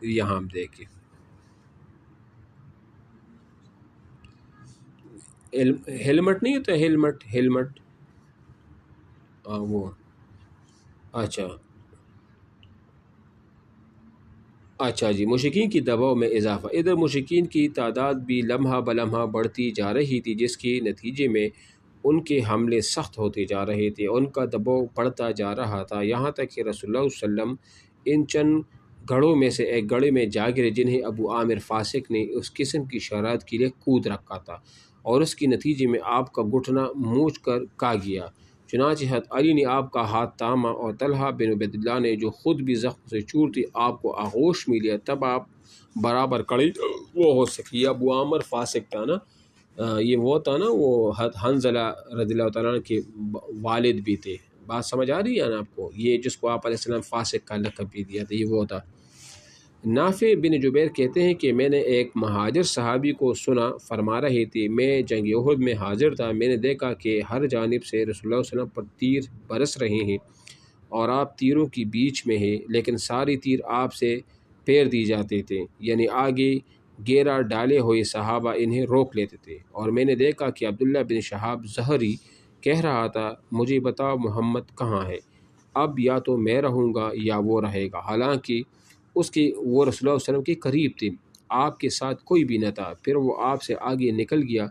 یہاں ہم دیکھیں ہیلمٹ نہیں ہوتا، ہیلمٹ وہ اچھا اچھا جی، مشرکین کی دباؤ میں اضافہ۔ ادھر مشرکین کی تعداد بھی لمحہ بلمحہ بڑھتی جا رہی تھی، جس کے نتیجے میں ان کے حملے سخت ہوتے جا رہے تھے، ان کا دباؤ بڑھتا جا رہا تھا، یہاں تک کہ رسول اللہ صلی اللہ علیہ وسلم ان چند گڑھوں میں سے ایک گڑھے میں جا گرے جنہیں ابو عامر فاسق نے اس قسم کی شرارت کے لیے کود رکھا تھا، اور اس کے نتیجے میں آپ کا گھٹنا موچ کر کا گیا۔ چنانچہ حضرت علی نے آپ کا ہاتھ تھاما اور طلحہ بن عبید اللہ نے جو خود بھی زخم سے چور تھی آپ کو آغوش میں لیا، تب آپ برابر کڑی وہ ہو سکی۔ یہ ابو عامر فاسق تھا نا، یہ وہ تھا نا، وہ حنظلہ رضی اللہ تعالیٰ عنہ کے والد بھی تھے۔ بات سمجھ آ رہی ہے نا آپ کو؟ یہ جس کو آپ علیہ السلام فاسق کا لقب بھی دیا تھا، یہ وہ تھا۔ نافع بن جبیر کہتے ہیں کہ میں نے ایک مہاجر صحابی کو سنا فرما رہے تھے، میں جنگ احد میں حاضر تھا، میں نے دیکھا کہ ہر جانب سے رسول اللہ صلی اللہ علیہ وسلم پر تیر برس رہے ہیں اور آپ تیروں کی بیچ میں ہیں، لیکن ساری تیر آپ سے پھیر دی جاتے تھے، یعنی آگے گیرا ڈالے ہوئے صحابہ انہیں روک لیتے تھے، اور میں نے دیکھا کہ عبداللہ بن شہاب زہری کہہ رہا تھا مجھے بتاؤ محمد کہاں ہے، اب یا تو میں رہوں گا یا وہ رہے گا، حالانکہ اس کی وہ رسول اللہ علیہ وسلم کے قریب تھی، آپ کے ساتھ کوئی بھی نہ تھا، پھر وہ آپ سے آگے نکل گیا۔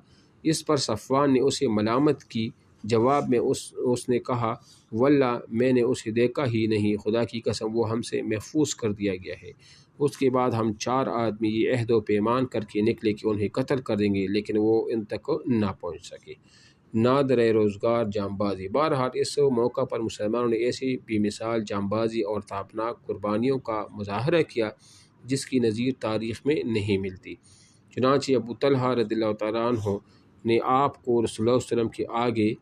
اس پر صفوان نے اسے ملامت کی، جواب میں اس نے کہا واللہ میں نے اسے دیکھا ہی نہیں، خدا کی قسم وہ ہم سے محفوظ کر دیا گیا ہے۔ اس کے بعد ہم 4 آدمی یہ عہد و پیمان کر کے نکلے کہ انہیں قتل کر دیں گے، لیکن وہ ان تک نہ پہنچ سکے۔ نادر روزگار جانبازی۔ بہرحال اس موقع پر مسلمانوں نے ایسی بھی مثال جانبازی اور تابناک قربانیوں کا مظاہرہ کیا جس کی نظیر تاریخ میں نہیں ملتی۔ چنانچہ ابو طلحہ رضی اللہ تعالیٰ عنہ نے آپ کو رسول اللہ صلی اللہ علیہ وسلم کے آگے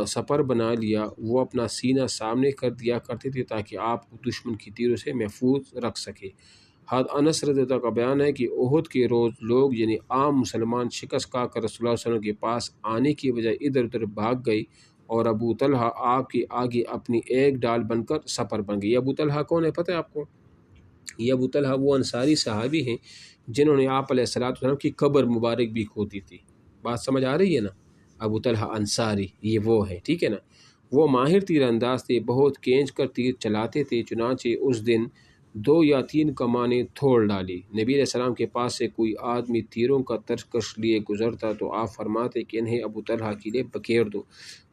سپر بنا لیا، وہ اپنا سینہ سامنے کر دیا کرتے تھے تاکہ آپ کو دشمن کی تیروں سے محفوظ رکھ سکے۔ حضرت انس رضی اللہ عنہ کا بیان ہے کہ احد کے روز لوگ یعنی عام مسلمان شکست کھا کر رسول اللہ صلی اللہ علیہ وسلم کے پاس آنے کی بجائے ادھر ادھر بھاگ گئی، اور ابو طلحہ آپ کے آگے اپنی ایک ڈال بن کر سپر بن گئی۔ ابو طلحہ کون ہے پتہ ہے آپ کو؟ یہ ابو طلحہ وہ انصاری صحابی ہیں جنہوں نے آپ علیہ السلام کی قبر مبارک بھی کھودی تھی۔ بات سمجھ آ رہی ہے نا؟ ابو طلحہ انصاری یہ وہ ہے، ٹھیک ہے نا؟ وہ ماہر تیر انداز تھے، بہت کھینچ کر تیر چلاتے تھے، چنانچہ اس دن 2 یا 3 کمانیں تھوڑ ڈالی۔ نبی علیہ السلام کے پاس سے کوئی آدمی تیروں کا ترکش لیے گزرتا تو آپ فرماتے کہ انہیں ابو طلحہ کے لیے بکھیر دو۔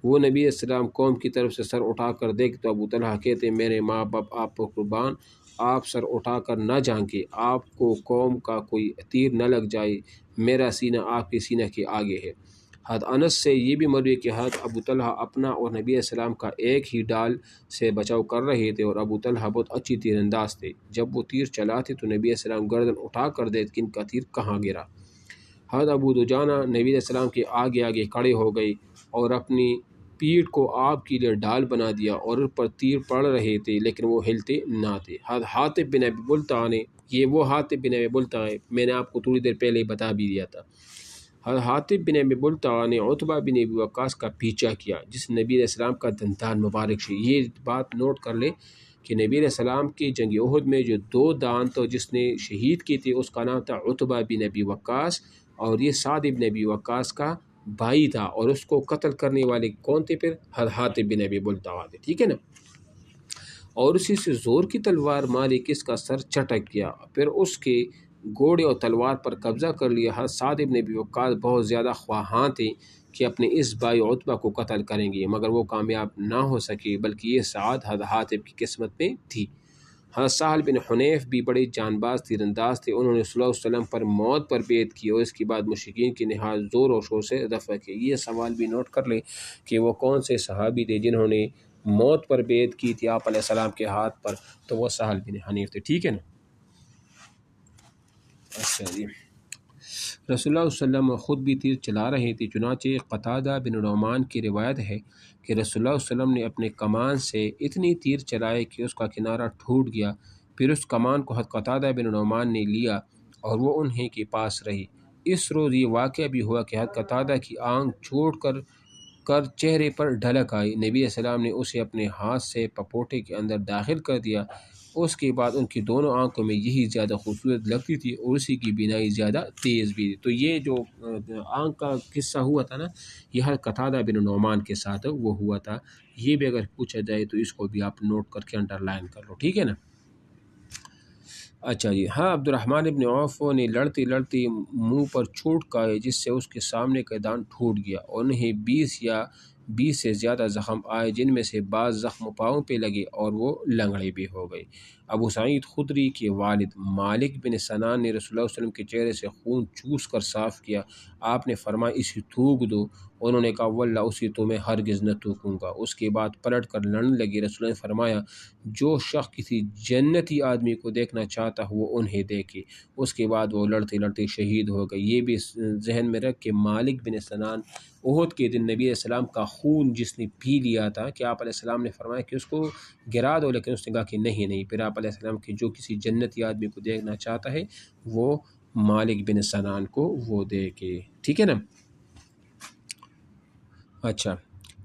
وہ نبی علیہ السلام قوم کی طرف سے سر اٹھا کر دیکھ تو ابو طلحہ کہتے میرے ماں باپ آپ پر قربان، آپ سر اٹھا کر نہ جھانکے، آپ کو قوم کا کوئی تیر نہ لگ جائے، میرا سینہ آپ کے سینہ کے آگے ہے۔ حضرت انس سے یہ بھی مروی کہ حضرت ابو طلحہ اپنا اور نبی علیہ السلام کا ایک ہی ڈال سے بچاؤ کر رہے تھے، اور ابو طلحہ بہت اچھی تیر انداز تھے، جب وہ تیر چلاتے تو نبی علیہ السلام گردن اٹھا کر دیتے کہ ان کا تیر کہاں گرا۔ حضرت ابو دجانہ نبی علیہ السلام کے آگے آگے کھڑے ہو گئے اور اپنی پیٹھ کو آپ کے لیے ڈال بنا دیا، اور ان پر تیر پڑ رہے تھے لیکن وہ ہلتے نہ تھے۔ حضرت حاطب بن ابی بلتع نے، یہ وہ حاطب بن ابی بلتع ہے، میں نے آپ کو تھوڑی دیر پہلے ہی بتا بھی دیا تھا۔ حضرت حاطب بن ابی بلتع نے عتبہ بن ابی وقاص کا پیچھا کیا جس نبی علیہ السلام کا دندان مبارک سے، یہ بات نوٹ کر لے کہ نبی علیہ السلام کی جنگ احد میں جو 2 دانت جس نے شہید کی تھی اس کا نام تھا عتبہ بن ابی وقاص، اور یہ سعد بن ابی وقاص کا بھائی تھا، اور اس کو قتل کرنے والے کون تھے پھر؟ حضرت حاطب بن ابی بلتع تھے، ٹھیک ہے نا؟ اور اسی سے زور کی تلوار ماری کہ اس کا سر چٹک گیا، پھر اس کے گھوڑے اور تلوار پر قبضہ کر لیا۔ حضرت سعد بن ابی وقاص بہت زیادہ خواہاں تھے کہ اپنے اس بھائی عتبہ کو قتل کریں گے، مگر وہ کامیاب نہ ہو سکے، بلکہ یہ سعادت حضرت حاطب کی قسمت میں تھی۔ حضرت سہل بن حنیف بھی بڑے جان باز تیر انداز تھے، انہوں نے صلی اللہ علیہ وسلم پر موت پر بیعت کی اور اس کے بعد مشرکین کی نہایت زور و شور سے دفع کی۔ یہ سوال بھی نوٹ کر لیں کہ وہ کون سے صحابی تھے جنہوں نے موت پر بیعت کی تھی آپ علیہ السلام کے ہاتھ پر؟ تو وہ سہل بن حنیف تھے، ٹھیک ہے نا؟ اچھا جی، رسول اللہ صلی اللہ علیہ وسلم خود بھی تیر چلا رہے تھے، چنانچہ قتادہ بن نعمان کی روایت ہے کہ رسول اللہ صلی اللہ علیہ وسلم نے اپنے کمان سے اتنی تیر چلائے کہ اس کا کنارہ ٹوٹ گیا، پھر اس کمان کو حضرت قتادہ بن نعمان نے لیا اور وہ انہیں کے پاس رہی۔ اس روز یہ واقعہ بھی ہوا کہ حضرت قتادہ کی آنکھ چھوڑ کر چہرے پر ڈھلک آئی، نبی علیہ السلام نے اسے اپنے ہاتھ سے پپوٹے کے اندر داخل کر دیا اس کے بعد ان کی دونوں آنکھوں میں یہی زیادہ خوبصورت لگتی تھی اور اسی کی بینائی زیادہ تیز بھی تھی۔ تو یہ جو آنکھ کا قصہ ہوا تھا نا، یہ قتادہ بن نعمان کے ساتھ وہ ہوا تھا۔ یہ بھی اگر پوچھا جائے تو اس کو بھی آپ نوٹ کر کے انڈر لائن کر لو، ٹھیک ہے نا۔ اچھا جی ہاں، عبد الرحمن ابن عوف نے لڑتی لڑتی منہ پر چوٹ کھائے جس سے اس کے سامنے کا دانت ٹوٹ گیا۔ انہیں 20 سے زیادہ زخم آئے، جن میں سے بعض زخم پاؤں پہ لگے اور وہ لنگڑے بھی ہو گئے۔ ابو سعید خدری کے والد مالک بن سنان نے رسول اللہ صلی اللہ علیہ وسلم کے چہرے سے خون چوس کر صاف کیا۔ آپ نے فرمایا اسے تھوک دو۔ انہوں نے کہا واللہ اسے تو میں ہرگز نہ تھوکوں گا۔ اس کے بعد پلٹ کر لڑنے لگے۔ رسول اللہ نے فرمایا جو شخص کسی جنتی آدمی کو دیکھنا چاہتا ہو وہ انہیں دیکھے۔ اس کے بعد وہ لڑتے لڑتے شہید ہو گئے۔ یہ بھی ذہن میں رکھ کہ مالک بن سنان احد کے دن نبی علیہ السلام کا خون جس نے پی لیا تھا کہ آپ علیہ السلام نے فرمایا کہ اس کو گرا دو، لیکن اس نے کہا کہ نہیں۔ پھر آپ علیہ السلام کہ جو کسی جنتی آدمی کو دیکھنا چاہتا ہے وہ مالک بن سنان کو وہ دیکھے، ٹھیک ہے نا۔ اچھا،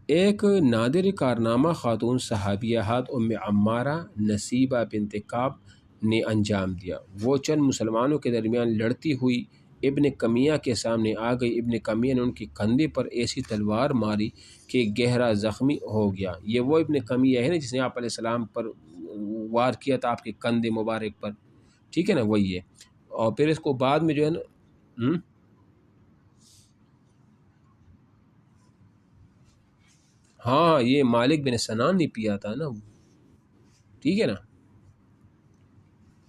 ایک نادر کارنامہ خاتون صحابیات ام عمارہ نصیبہ بنت کعب نے انجام دیا۔ وہ چند مسلمانوں کے درمیان لڑتی ہوئی ابن کمیہ کے سامنے آ گئی۔ ابن کمیہ نے ان کے کندھے پر ایسی تلوار ماری کہ گہرا زخمی ہو گیا۔ یہ وہ ابن کمیہ ہے نا جس نے آپ علیہ السلام پر وار کیا تھا آپ کے کندھے مبارک پر، ٹھیک ہے نا، وہی ہے۔ اور پھر اس کو بعد میں جو ہے نا ہاں یہ مالک بن سنان نے پیا تھا نا، ٹھیک ہے نا۔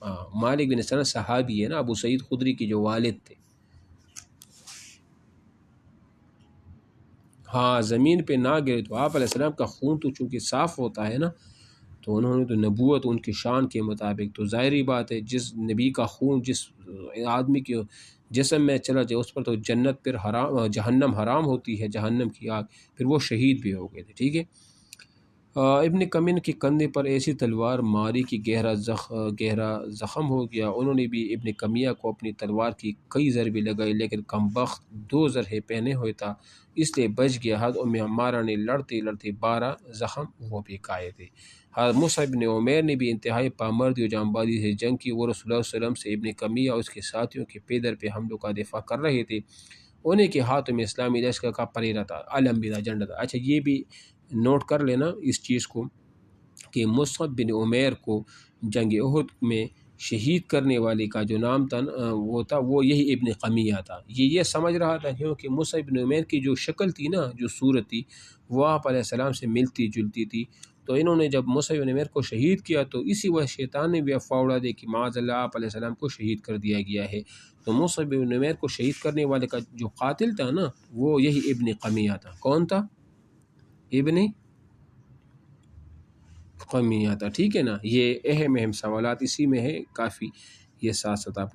ہاں مالک بن سنان صحابی ہے نا، ابو سعید خدری کے جو والد تھے۔ ہاں زمین پہ نہ گرے تو آپ علیہ السلام کا خون تو چونکہ صاف ہوتا ہے نا، تو انہوں نے تو نبوت ان کی شان کے مطابق، تو ظاہری بات ہے جس نبی کا خون جس آدمی کے جسم میں چلا جائے اس پر تو جنت پھر حرام، جہنم حرام ہوتی ہے، جہنم کی آگ، پھر وہ شہید بھی ہو گئے تھے، ٹھیک ہے۔ ابن کمین کے کندھے پر ایسی تلوار ماری کہ گہرا زخم ہو گیا۔ انہوں نے بھی ابن کمیہ کو اپنی تلوار کی کئی ضربیں لگائی، لیکن کم بخت 2 زرہے پہنے ہوئے تھا اس لیے بچ گیا۔ حضرت ام عمارہ نے لڑتے لڑتے 12 زخم وہ بھی کھائے تھے۔ حضرت مصعب بن عمیر نے بھی انتہائی پامردی و جانبازی سے جنگ کی۔ وہ رسول اللہ صلی اللہ علیہ وسلم سے ابن کمیہ اور اس کے ساتھیوں کے پیدر پہ حملوں کا دفاع کر رہے تھے۔ انہیں کے ہاتھوں میں اسلامی لشکر کا پریرا تھا، علم بھی تھا، جھنڈا تھا۔ اچھا یہ بھی نوٹ کر لینا اس چیز کو کہ مصعب بن عمیر کو جنگ احد میں شہید کرنے والے کا جو نام تھا وہ یہی ابن قمیہ تھا۔ یہ سمجھ رہا تھا کیونکہ مصعب بن عمیر کی جو شکل تھی نا، جو صورت تھی، وہ آپ علیہ السلام سے ملتی جلتی تھی۔ تو انہوں نے جب مصعب بن عمیر کو شہید کیا تو اسی وقت شیطان نے بھی افواہ اڑا دی کہ معاذ اللہ آپ علیہ السلام کو شہید کر دیا گیا ہے۔ تو مصعب بن عمیر کو شہید کرنے والے کا جو قاتل تھا نا وہ یہی ابن قمیہ تھا۔ کون تھا؟ ابن قمیہ تھا، ٹھیک ہے نا۔ یہ اہم سوالات اسی میں ہے کافی، یہ ساتھ ساتھ آپ